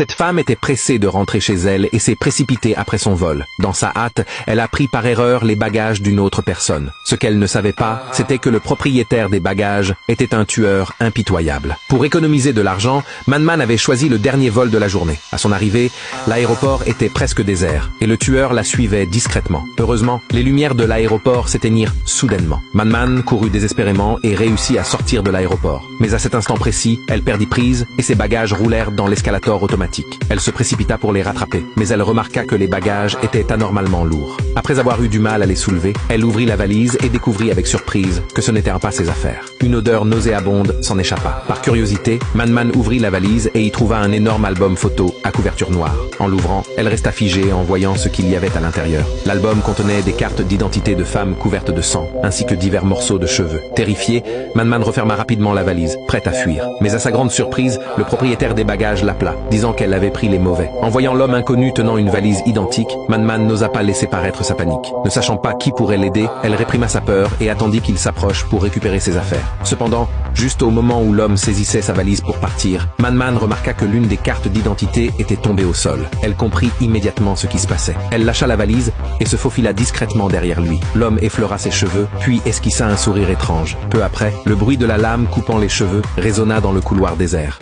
Cette femme était pressée de rentrer chez elle et s'est précipitée après son vol. Dans sa hâte, elle a pris par erreur les bagages d'une autre personne. Ce qu'elle ne savait pas, c'était que le propriétaire des bagages était un tueur impitoyable. Pour économiser de l'argent, Man avait choisi le dernier vol de la journée. À son arrivée, l'aéroport était presque désert et le tueur la suivait discrètement. Heureusement, les lumières de l'aéroport s'éteignirent soudainement. Man courut désespérément et réussit à sortir de l'aéroport. Mais à cet instant précis, elle perdit prise et ses bagages roulèrent dans l'escalator automatique. Elle se précipita pour les rattraper, mais elle remarqua que les bagages étaient anormalement lourds. Après avoir eu du mal à les soulever, elle ouvrit la valise et découvrit avec surprise que ce n'était pas ses affaires. Une odeur nauséabonde s'en échappa. Par curiosité, Man ouvrit la valise et y trouva un énorme album photo à couverture noire. En l'ouvrant, elle resta figée en voyant ce qu'il y avait à l'intérieur. L'album contenait des cartes d'identité de femmes couvertes de sang, ainsi que divers morceaux de cheveux. Terrifiée, Man referma rapidement la valise, prête à fuir. Mais à sa grande surprise, le propriétaire des bagages l'appela, disant qu'elle avait pris les mauvais. En voyant l'homme inconnu tenant une valise identique, Man n'osa pas laisser paraître sa panique. Ne sachant pas qui pourrait l'aider, elle réprima sa peur et attendit qu'il s'approche pour récupérer ses affaires. Cependant, juste au moment où l'homme saisissait sa valise pour partir, Man remarqua que l'une des cartes d'identité était tombée au sol. Elle comprit immédiatement ce qui se passait. Elle lâcha la valise et se faufila discrètement derrière lui. L'homme effleura ses cheveux, puis esquissa un sourire étrange. Peu après, le bruit de la lame coupant les cheveux résonna dans le couloir désert.